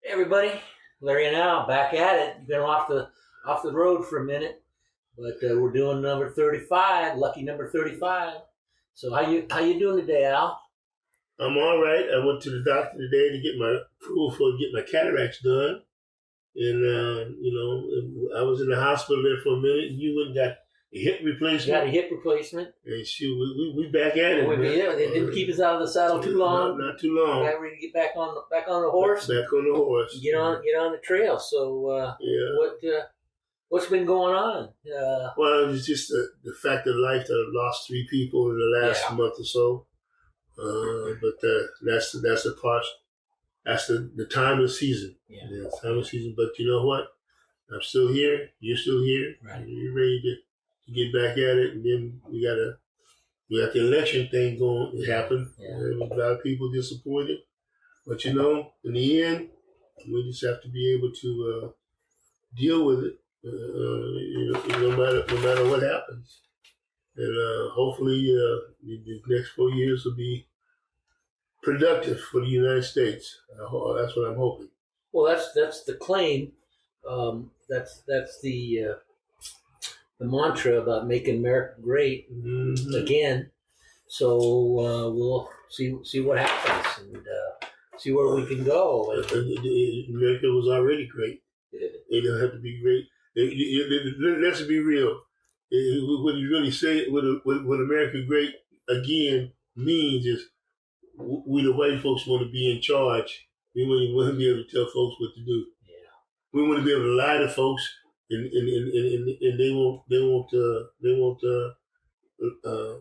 Hey everybody, Larry and Al back at it. You've been off the road for a minute, but we're doing number 35, lucky number 35. So how you doing today, Al? I'm all right. I went to the doctor today to get my approval for get my cataracts done, and I was in the hospital there for a minute. And you went and got a hip You replacement. got a hip replacement. And shoot, we back at it. They didn't keep us out of the saddle too long. Not too long. Got ready to get back on the horse. Back on the horse. Get on the trail. So Yeah. what's been going on? Well, it's just the fact of life that I've lost 3 people in the last month or so. But that's the part. That's the time of season. Yeah. Time of season. But you know what? I'm still here. You're still here. Right. You're ready to get back at it. And then we got the election thing going. It happened. Yeah. And a lot of people disappointed. But in the end, we just have to be able to deal with it. No matter what happens. And hopefully the next 4 years will be productive for the United States. That's what I'm hoping. Well, that's the claim. That's the mantra about making America great again. So we'll see what happens and see where we can go. America was already great. It don't have to be great. Let's be real. What you really say, what America great again means is we the white folks want to be in charge. We want to be able to tell folks what to do. Yeah. We want to be able to lie to folks, and they won't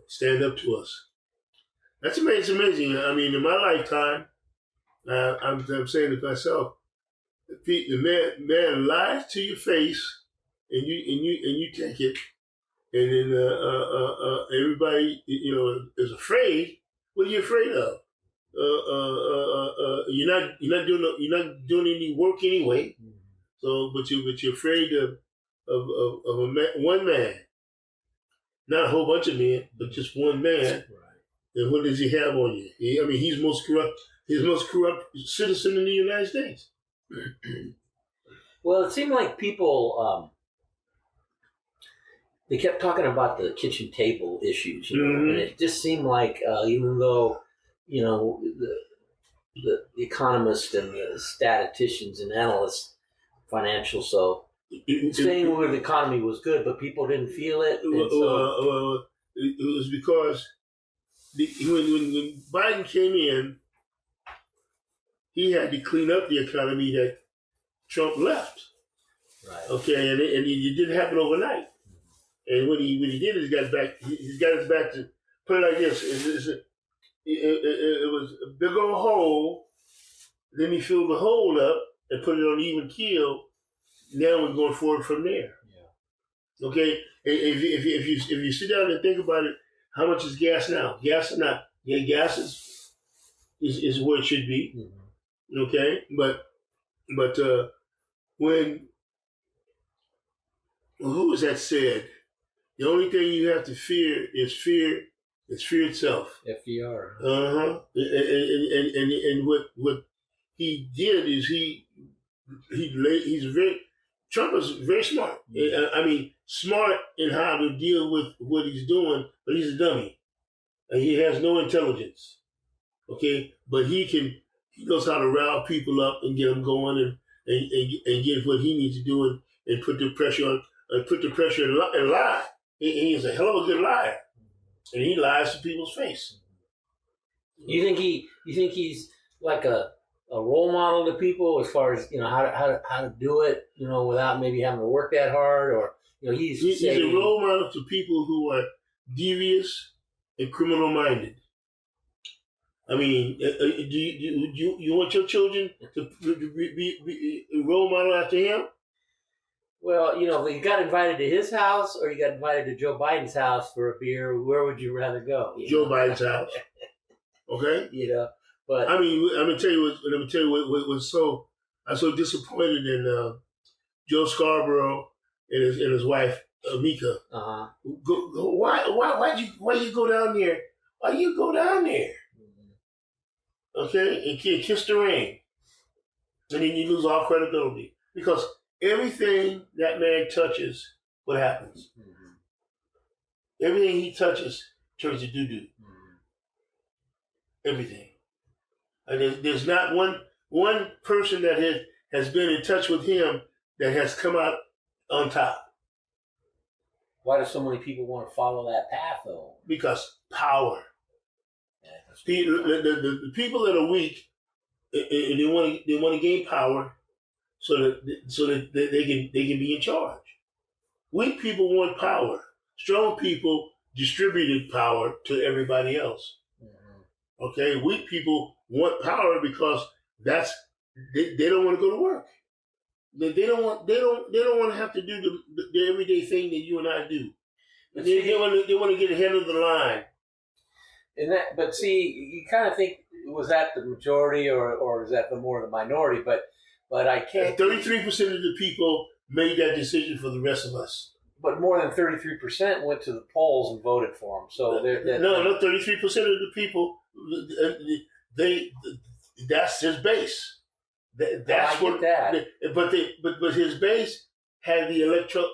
stand up to us. That's amazing. I mean, in my lifetime, I'm saying to myself, the man lies to your face, and you take it, and then everybody is afraid. What are you afraid of? You're not doing any work anyway. So, but you're afraid of one man, not a whole bunch of men, but just one man. Right. And what does he have on you? He's most corrupt. He's the most corrupt citizen in the United States. Well, it seemed like people they kept talking about the kitchen table issues, and it just seemed like even though the economists and the statisticians and analysts, financial, so saying where the economy was good, but people didn't feel it. It was because when Biden came in, he had to clean up the economy that Trump left. Right. Okay, and it didn't happen overnight. And what he did is he got us back to put it like this. It was a big old hole. Then he filled the hole up and put it on even keel. Now we're going forward from there. Yeah. Okay. If you sit down and think about it, how much is gas now? Gas is not. Yeah, gas is where it should be. Mm-hmm. Okay, but when who was that said? The only thing you have to fear is fear. It's fear itself. FDR. And what he did is Trump is very smart. Yeah. I mean, smart in how to deal with what he's doing, but he's a dummy, and he has no intelligence. Okay, but he knows how to rile people up and get them going and get what he needs to do and put the pressure on and lie. He is a hell of a good liar, and he lies to people's face. You think he's like a role model to people as far as how to do it, without maybe having to work that hard, or he's a role model to people who are devious and criminal minded. I mean, do you want your children to be a role model after him? Well, you got invited to his house or you got invited to Joe Biden's house for a beer. Where would you rather go? Joe Biden's house. Okay. But I mean, I'm gonna tell you what was so. I'm so disappointed in Joe Scarborough and his wife Mika. Uh-huh. Why you go down there? Why you go down there? Okay, and kiss the ring. And then you lose all credibility. Because everything that man touches, what happens? Mm-hmm. Everything he touches turns to doo-doo. Mm-hmm. Everything. And there's not one person that has been in touch with him that has come out on top. Why do so many people want to follow that path, though? Because power. Yeah, the people that are weak, and they want to gain power, so that they can be in charge. Weak people want power. Strong people distributed power to everybody else. Mm-hmm. Okay, weak people want power because they don't want to go to work. They don't want to have to do the everyday thing that you and I do. They want to get ahead of the line. But see, you kind of think, was that the majority or is that the more the minority? But I can't. 33% of the people made that decision for the rest of us. But more than 33% went to the polls and voted for him. So no, 33% of the people, that's his base. That's what that. But his base had the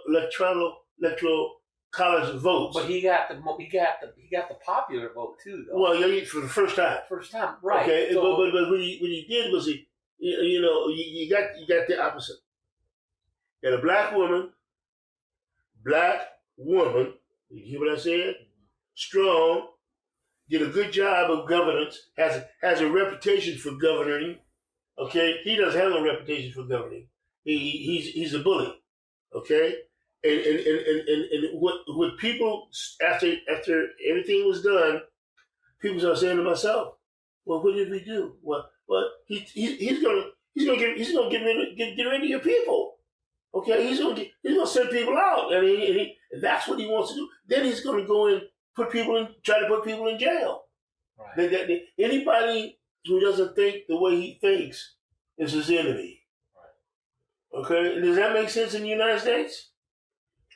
electoral college votes. But he got the popular vote too, though. Well, yeah, for the first time. First time, right? Okay, so, but what he did was you got the opposite. You had a black woman. You hear what I said? Strong, did a good job of governance. Has a reputation for governing. Okay, he doesn't have no reputation for governing. He's a bully. Okay, and what people after everything was done, people started saying to myself, well, what did we do? Well, he's gonna get rid of your people. Okay, he's gonna send people out, and that's what he wants to do. Then he's gonna go and try to put people in jail. Right. Anybody who doesn't think the way he thinks is his enemy. Right. Okay, does that make sense in the United States?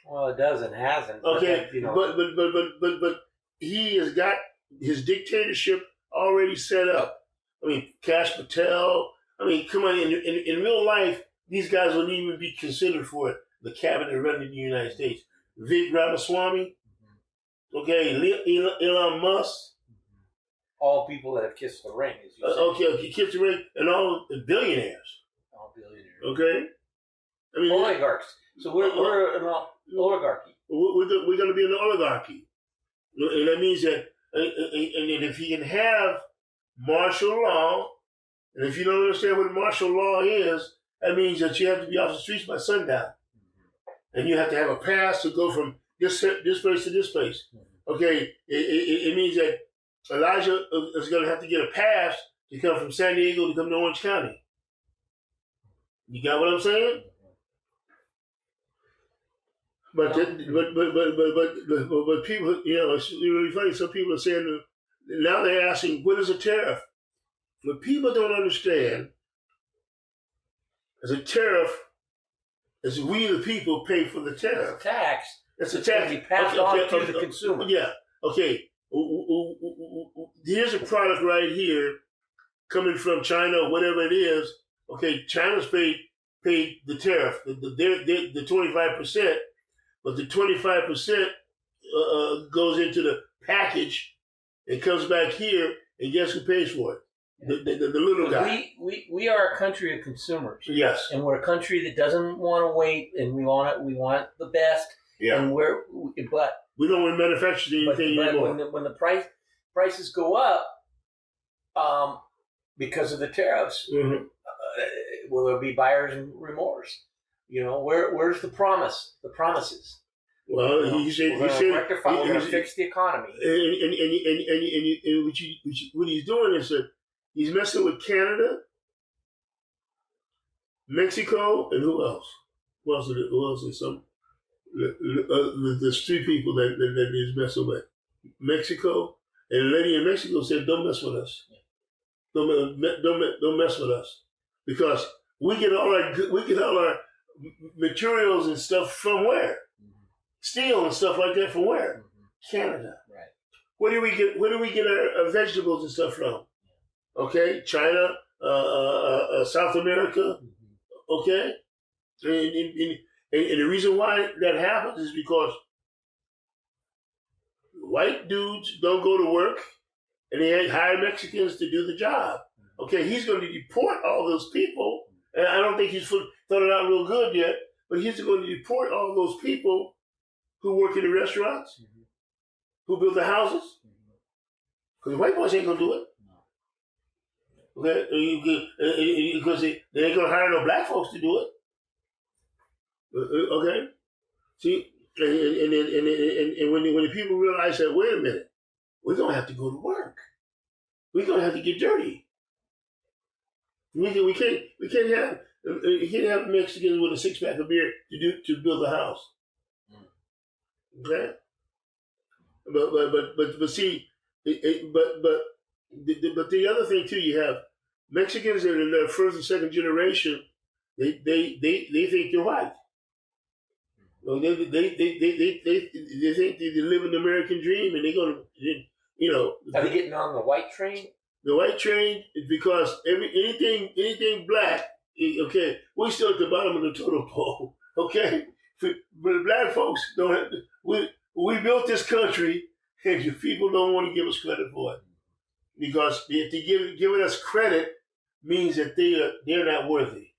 Well, it does and hasn't. Okay, but he has got his dictatorship already set up. I mean, Kash Patel. I mean, come on, in real life, these guys wouldn't even be considered for the cabinet running the United States. Vivek Ramaswamy. Okay, Elon Musk. All people that have kissed the ring, as you say. Okay, kissed the ring, and all the billionaires. All billionaires. Okay, I mean oligarchs. So we're an oligarchy. We're going to be an oligarchy, and that means that, and if you can have martial law, and if you don't understand what martial law is, that means that you have to be off the streets by sundown, and you have to have a pass to go from this place to this place. Okay, it means that Elijah is going to have to get a pass to come from San Diego to come to Orange County. You got what I'm saying? But people, it's really funny. Some people are saying now they're asking, what is a tariff? What people don't understand is a tariff is we the people pay for the tariff. It's a tax. It's a tax. It's passed on to the consumer. Yeah. Okay. Here's a product right here coming from China or whatever it is. Okay, China's paid the tariff, the 25%, but the 25% goes into the package and comes back here, and guess who pays for it? The little guy. We are a country of consumers. Yes. And we're a country that doesn't want to wait, and we want the best. Yeah. And we don't want to manufacture anything anymore. When the prices go up, because of the tariffs, will there be buyer's remorse? Where's the promise? The promises. Well, he said we're going to fix the economy. And what he's doing is that he's messing with Canada, Mexico, and who else? Who else is some? There's three people that he's messing with. Mexico, and the lady in Mexico said, "Don't mess with us. Don't mess with us, because we get all our materials and stuff from where? Steel and stuff like that from where? Canada. Right. Where do we get our vegetables and stuff from? Okay, China, South America. Okay, and the reason why that happens is because white dudes don't go to work, and they hire Mexicans to do the job. Okay, he's going to deport all those people, and I don't think he's thought it out real good yet, but he's going to deport all those people who work in the restaurants, who build the houses, because the white boys ain't going to do it. Okay, because they ain't going to hire no black folks to do it. Okay, see, and when the people realize that, wait a minute, we're going to have to go to work. We're going to have to get dirty. We can't have Mexicans with a 6-pack of beer to build a house. Okay, but see, but the other thing too, you have Mexicans that are in their first and second generation. They think they're white. Well, they think they live in the American dream, and they're gonna, Are they getting on the white train? The white train is because anything black, okay, we're still at the bottom of the totem pole, okay? But black folks don't. We built this country, and the people don't want to give us credit for it, because if they giving us credit means that they're not worthy.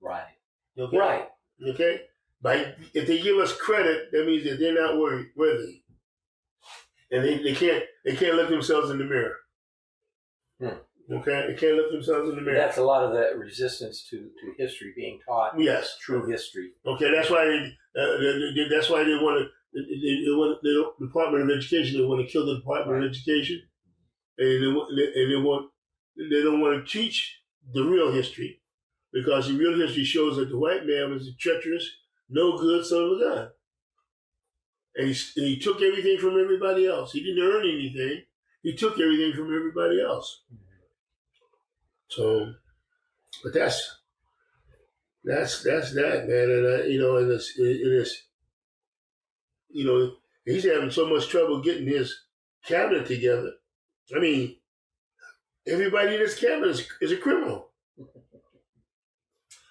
Right. Okay? Right. Okay. If they give us credit, that means that they're not worthy, and they can't look themselves in the mirror. Okay, they can't look themselves in the mirror. That's a lot of the resistance to history being taught. Yes, true history. Okay, that's why they want the Department of Education. They want to kill the Department of Education, and they don't want to teach the real history, because the real history shows that the white man was a treacherous, no good son of a gun, and he took everything from everybody else. He didn't earn anything. He took everything from everybody else. So, but that's that, man. And he's having so much trouble getting his cabinet together. I mean, everybody in his cabinet is a criminal.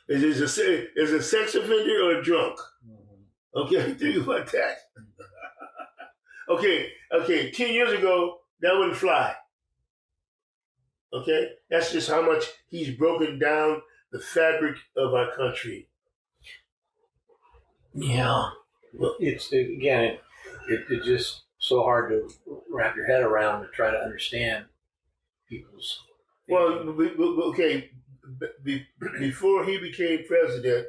Is a sex offender or a drunk? Okay, think about that. Okay. 10 years ago, that wouldn't fly. Okay, that's just how much he's broken down the fabric of our country. Yeah, well, it's just so hard to wrap your head around to try to understand people's. Well, okay. Before he became president,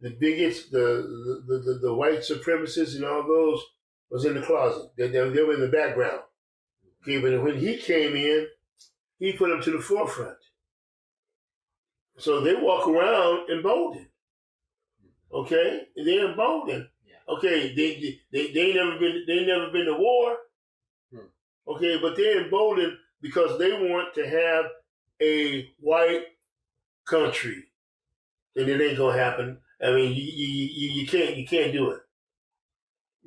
the bigots, the white supremacists, and all those was in the closet. They were in the background. Okay, but when he came in, he put them to the forefront. So they walk around emboldened. Okay, they're emboldened. Yeah. Okay, they never been to war. Okay, but they're emboldened because they want to have a white country, and it ain't gonna happen. I mean, you can't do it.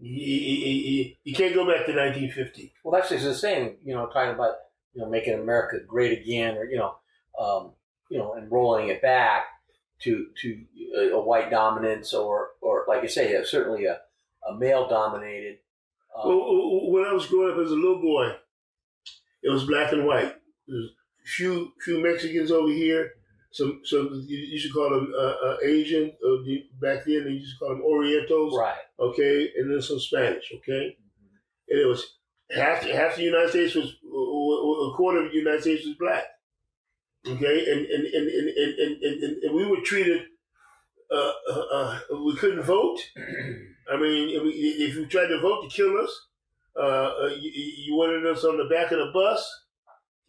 You can't go back to 1950. Well, that's just the same. Talking about making America great again, or and rolling it back to a white dominance, or like I say, certainly a male dominated. Well, when I was growing up as a little boy, it was black and white. There's few Mexicans over here. Some you used to call them Asian. Back then they used to call them Orientals. Right. Okay, and then some Spanish. Okay, and it was half the United States was a quarter of the United States was black. Okay, and we were treated. We couldn't vote. I mean, if you tried to vote to kill us, you wanted us on the back of the bus,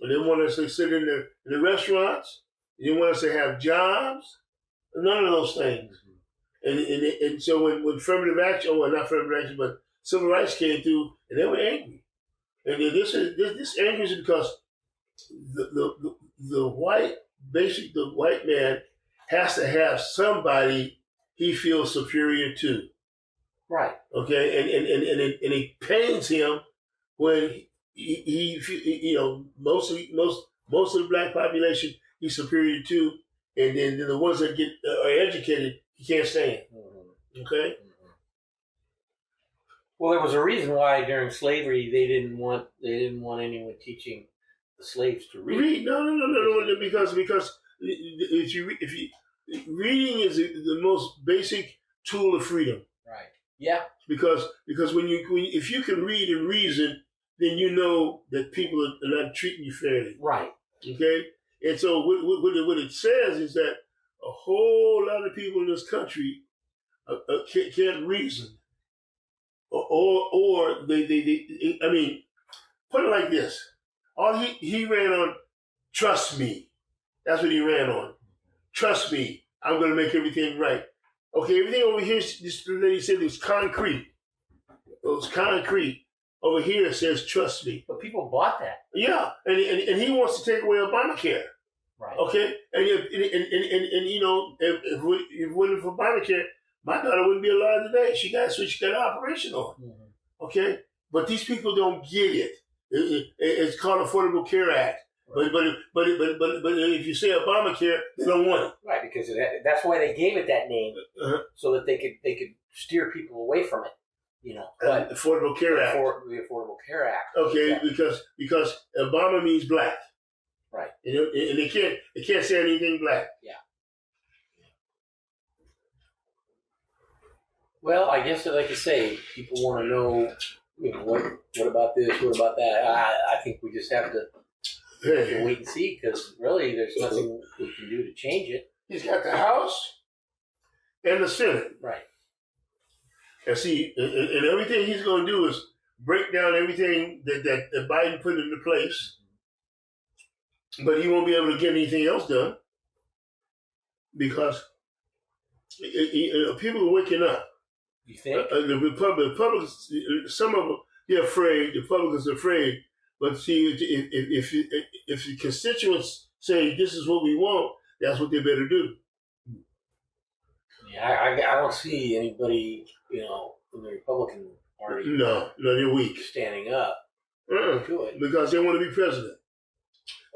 and they wanted us to sit in the restaurants. You want us to have jobs? None of those things. And so when affirmative action, well, not affirmative action, but civil rights came through, and they were angry. And this anger is because the white man has to have somebody he feels superior to. Right. Okay, and it pains him when he most most of the black population he's superior to, and then the ones that are educated he can't stand. Okay. Well, there was a reason why during slavery they didn't want anyone teaching the slaves to read. No. Because reading is the most basic tool of freedom. Right. Yeah. Because if you can read and reason, then you know that people are not treating you fairly. Right. Okay. And so what it says is that a whole lot of people in this country can't reason, or they I mean, put it like this: all he ran on, trust me. That's what he ran on. Trust me, I'm going to make everything right. Okay, everything over here, this lady said it was concrete. It was concrete. Over here it says trust me. But people bought that. Yeah, and he wants to take away Obamacare. Right. Okay, and you know, if it wasn't for Obamacare, my daughter wouldn't be alive today. She got an operation on. Mm-hmm. Okay, but these people don't get it. It's called Affordable Care Act. Right. But if you say Obamacare, they don't want it. Right, because that's why they gave it that name, so that they could steer people away from it. You know, but Affordable Care Act. The Affordable Care Act. Okay, exactly. because Obama means black. Right. And they can't say anything black. Yeah. Well, I guess like I say, people want to know, you know, what about this, what about that. I think we just have to wait and see, because really there's nothing we can do to change it. He's got the House and the Senate. Right. And see, and everything he's going to do is break down everything that Biden put into place. But he won't be able to get anything else done because people are waking up. You think? The Republicans, some of them, they're afraid. The Republicans are afraid. But see, if the constituents say this is what we want, that's what they better do. Yeah, I don't see anybody, you know, in the Republican Party. No, they're weak. Standing up to it because they want to be president.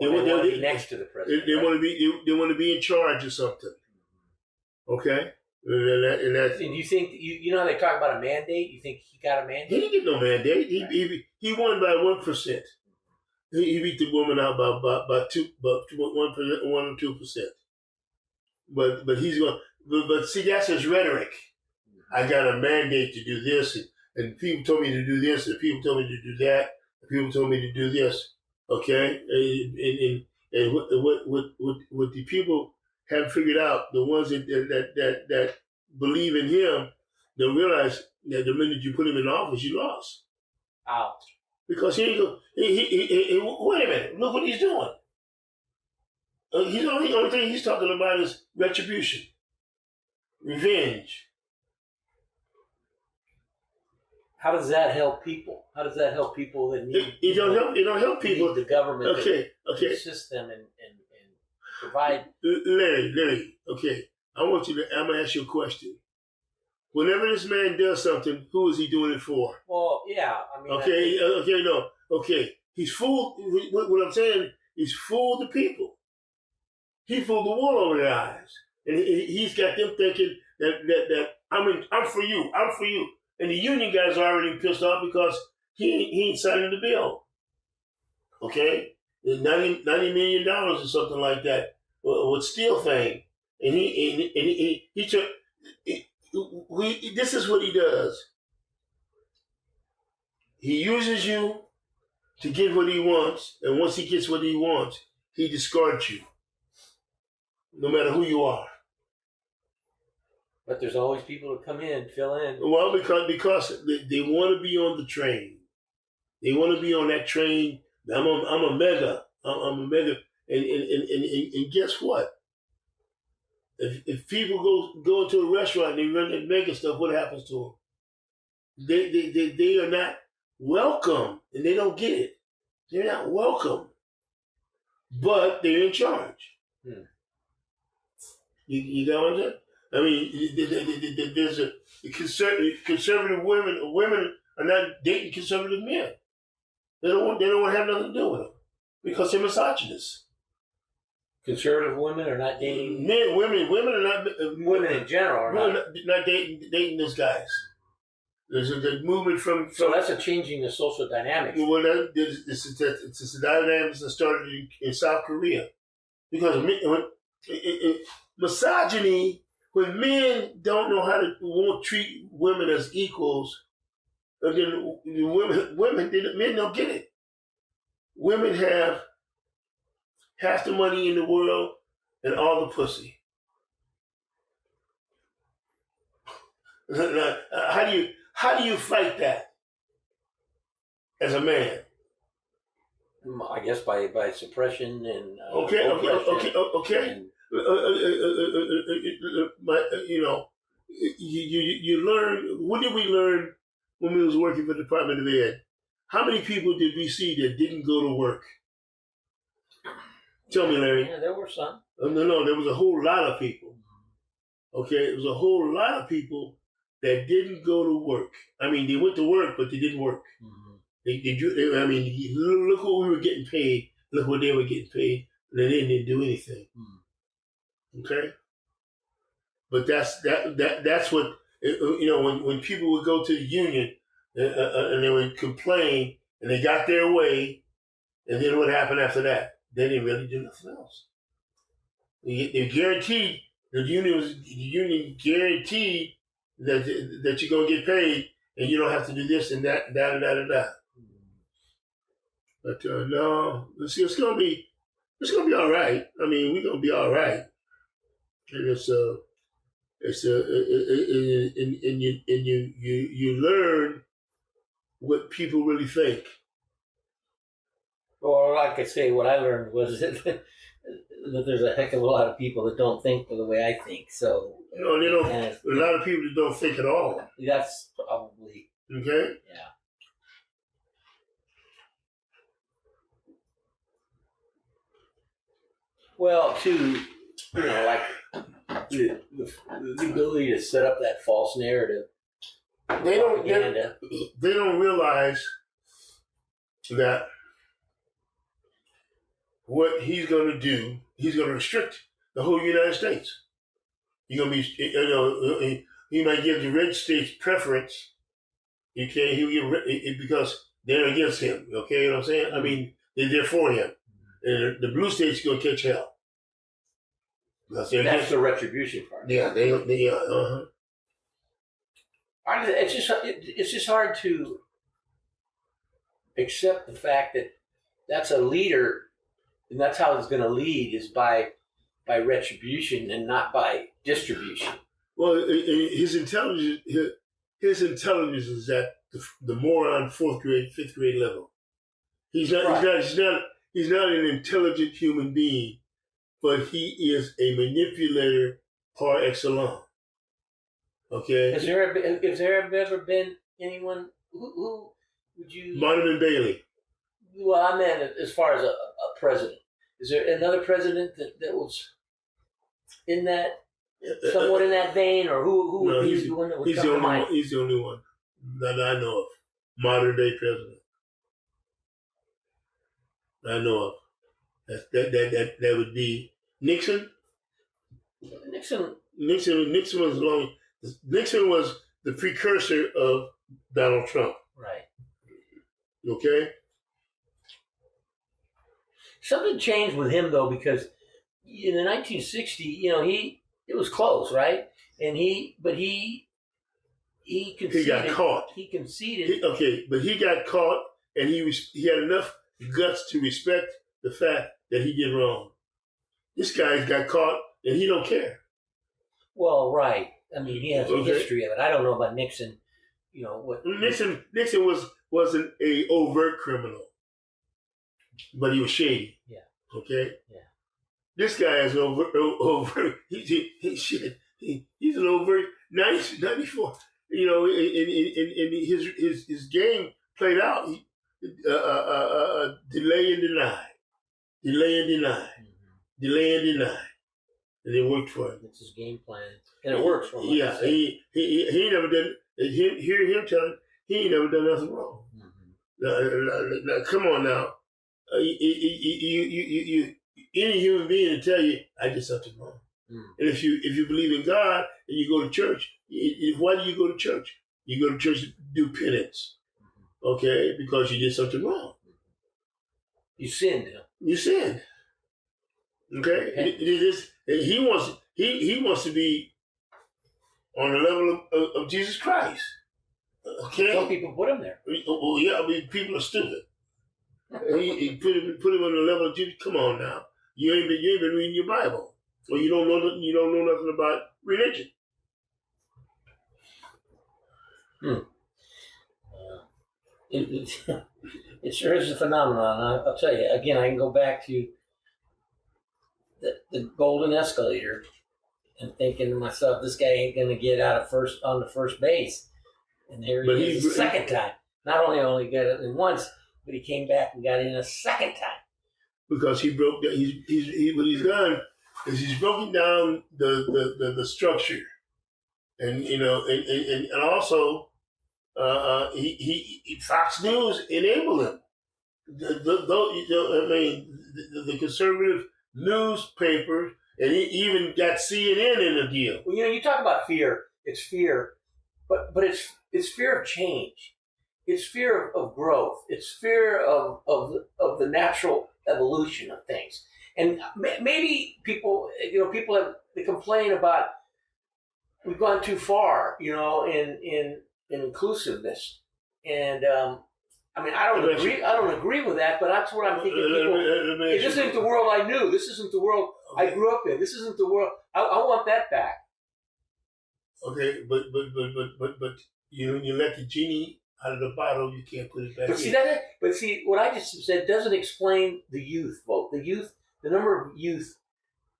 They want to be next to the president. They want to be. They want to be in charge of something. Okay, and that's. And you think you know how they talk about a mandate? You think he got a mandate? He didn't get no mandate. He won by 1%. He beat the woman out by 1% or 2%. But he's going. But see, that's his rhetoric. I got a mandate to do this, and people told me to do this, and people told me to do that, and people told me to do this. Okay, and what the people have figured out, the ones that believe in him, they'll realize that the minute you put him in office, you lost. Out. Because he wait a minute, look what he's doing. The only thing he's talking about is retribution, revenge. How does that help people? How does that help people that need? It don't help people. The government. Okay. To assist them and provide. Larry. Okay, I'm gonna ask you a question. Whenever this man does something, who is he doing it for? Well, yeah. I mean. Okay. He's fooled. What I'm saying, he's fooled the people. He fooled the wool over their eyes, and he's got them thinking that I'm for you. And the union guys are already pissed off because he ain't signing the bill. Okay? $90 million or something like that with steel thing. And he took, this is what he does. He uses you to get what he wants, and once he gets what he wants, he discards you. No matter who you are. But there's always people to come in, fill in. Well, because they want to be on the train. They want to be on that train. I'm a mega. I'm a mega. And guess what? If people go into a restaurant and they run that mega stuff, what happens to them? They are not welcome, and they don't get it. They're not welcome, but they're in charge. You got what I'm saying? I mean, there's a conservative women are not dating conservative men. They don't want to have nothing to do with them because they're misogynists. conservative women are not dating women are not women in general are women not. not dating those guys. There's a movement from So that's a changing the social dynamics. well, it's a dynamics that started in South Korea because misogyny, when men don't know how to won't treat women as equals, and then men don't get it. Women have half the money in the world and all the pussy. How do you fight that as a man? I guess by suppression and Okay. and, You learn. What did we learn when we was working for the Department of Ed? How many people did we see that didn't go to work? Tell me, Larry. yeah, there were some. No, there was a whole lot of people. Okay, it was a whole lot of people that didn't go to work. I mean, they went to work, but they didn't work. Mm-hmm. I mean, look what we were getting paid. Look what they were getting paid. And they didn't do anything. Okay, but that's what when people would go to the union and they would complain and they got their way, and then what happened after that? They didn't really do nothing else. They guaranteed the union guaranteed that you're gonna get paid and you don't have to do this and that and that. But no, it's gonna be all right. I mean, we're gonna be all right, and you learn what people really think. Well, like I say, what I learned was that there's a heck of a lot of people that don't think the way I think. So They don't. and A lot of people that don't think at all. that's probably Okay. yeah. Well, like the ability to set up that false narrative. They Propaganda. don't realize that what he's going to do, he's going to restrict the whole United States. He's going to be, he might give the red states preference. Okay, he'll give because they're against him. Okay, you know what I'm saying? I mean, they're for him, and the blue states going to catch hell. That's the retribution part. Yeah, they It's just hard to accept the fact that that's a leader, and that's how it's going to lead is by retribution and not by distribution. Well, his intelligence is at the moron fourth grade, fifth grade level. He's not. Right. He's not an intelligent human being, but he is a manipulator par excellence. Okay. Has there ever been anyone who would you? Monument Bailey. Well, I meant as far as a president. Is there another president that was in that somewhat in that vein, or who would be the one that would come to mind? He's the only one that I know of. Modern day president. I know of. That would be Nixon. Nixon was the precursor of Donald Trump. Right. Okay. Something changed with him though, because in the 1960s, it was close, right? And he conceded. He got caught. He conceded. But he got caught, and he had enough guts to respect the fact that he did wrong. This guy got caught, and he don't care. Well, right. I mean, he has a history of it. I don't know about Nixon. What Nixon wasn't a overt criminal, but he was shady. Yeah. Okay. Yeah. This guy is overt. He's an overt 94. And his game played out. Delay and deny, and it worked for him. It's his game plan, and it works for him. Yeah, he never done. Hear him telling he ain't never done nothing wrong. Mm-hmm. Now, come on now, any human being to tell you, I did something wrong. And if you believe in God and you go to church, why do you go to church? You go to church to do penance, okay? Because you did something wrong. You sinned. You sinned, okay? He wants to be on the level of Jesus Christ, okay? Some people put him there. Well, yeah, I mean, people are stupid. He put him on the level of Jesus. Come on now, you ain't been reading your Bible. Well, you don't know nothing about religion. It sure is a phenomenon. I'll tell you again. I can go back to the golden escalator and thinking to myself, this guy ain't going to get out on the first base. And there he is the second time. Not only got it in once, but he came back and got in a second time. Because he broke down. What he's done is he's broken down the structure, and and also he Fox News enabled him. The conservative newspapers, and he even got CNN in the deal. Well, you talk about fear. It's fear, but it's fear of change. It's fear of growth. It's fear of the natural evolution of things. And maybe people they complain about we've gone too far, in inclusiveness. And I mean, I don't agree with that, but that's what I'm thinking. This isn't the world I knew. This isn't the world I grew up in. This isn't the world. I want that back. Okay, but you let the genie out of the bottle, you can't put it back in. But see, what I just said doesn't explain the youth vote. The number of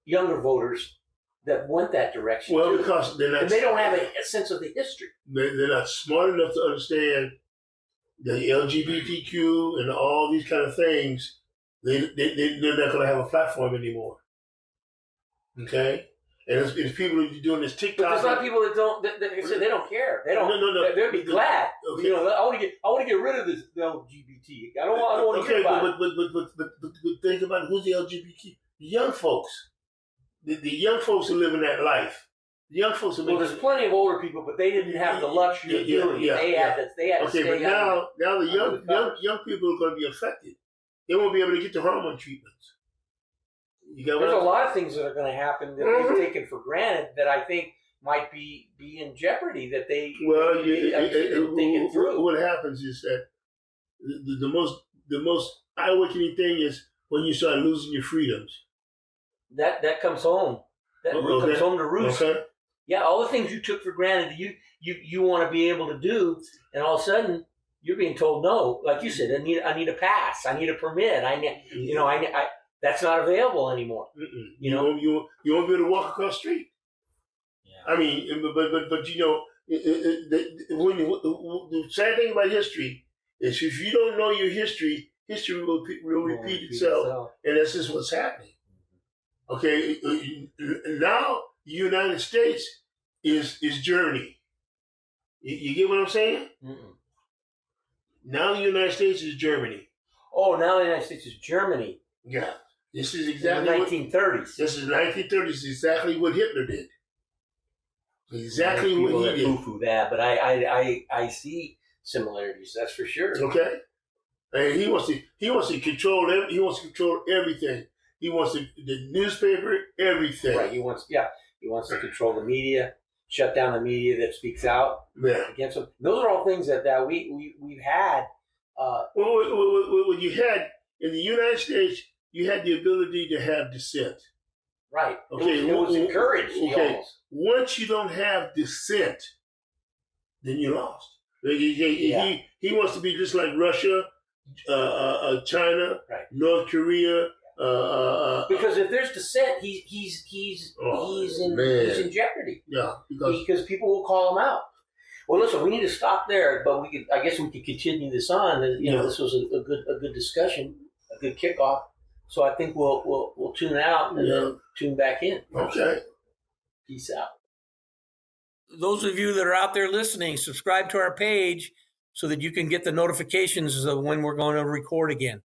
younger voters that went that direction. Well, because they're not, and they don't have a sense of the history. They're not smart enough to understand the LGBTQ and all these kind of things. They're not going to have a platform anymore. Okay. And it's people who are doing this TikTok. But there's a lot of people that don't. They don't care. They don't. No. They'll be glad. Okay. I want to get rid of this LGBT. I don't want to hear about it. But think about who's the LGBT. The young folks. The young folks who live in that life. The young folks who. Well, there's plenty of older people, but they didn't have the luxury of doing it. They had to stay. Okay, but now the young people are going to be affected. They won't be able to get the hormone treatments. There's a lot of things that are going to happen that they've taken for granted that I think might be in jeopardy. That they think through. What happens is that the most eye-awakening thing is when you start losing your freedoms. That comes home. That comes home to roost. Okay. Yeah, all the things you took for granted you want to be able to do, and all of a sudden you're being told no. Like you said, I need a pass. I need a permit. That's not available anymore. You won't be able to walk across the street. Yeah. I mean, but the sad thing about history is if you don't know your history will repeat itself, and that's just what's happening. Okay, now the United States is Germany. You get what I'm saying? Now the United States is Germany. Oh, now the United States is Germany. Yeah. This is exactly in the 1930s. This is 1930s. Exactly what Hitler did. Exactly what he did. Poo-poo that, but I see similarities. That's for sure. Okay, and he wants to control everything. He wants the newspaper, everything. Right. He wants to control the media, shut down the media that speaks out against him. Those are all things that we've had. What you had in the United States. You had the ability to have dissent. Right. Okay. It was encouraged. Okay. Once you don't have dissent, then you lost. He wants to be just like Russia, China, right. North Korea. Because if there's dissent, he's in jeopardy. Yeah. Because people will call him out. Well, listen, we need to stop there, but I guess we could continue this on. This was a good discussion, a good kickoff. So I think we'll tune out and then tune back in. Okay. Peace out. Those of you that are out there listening, subscribe to our page so that you can get the notifications of when we're going to record again.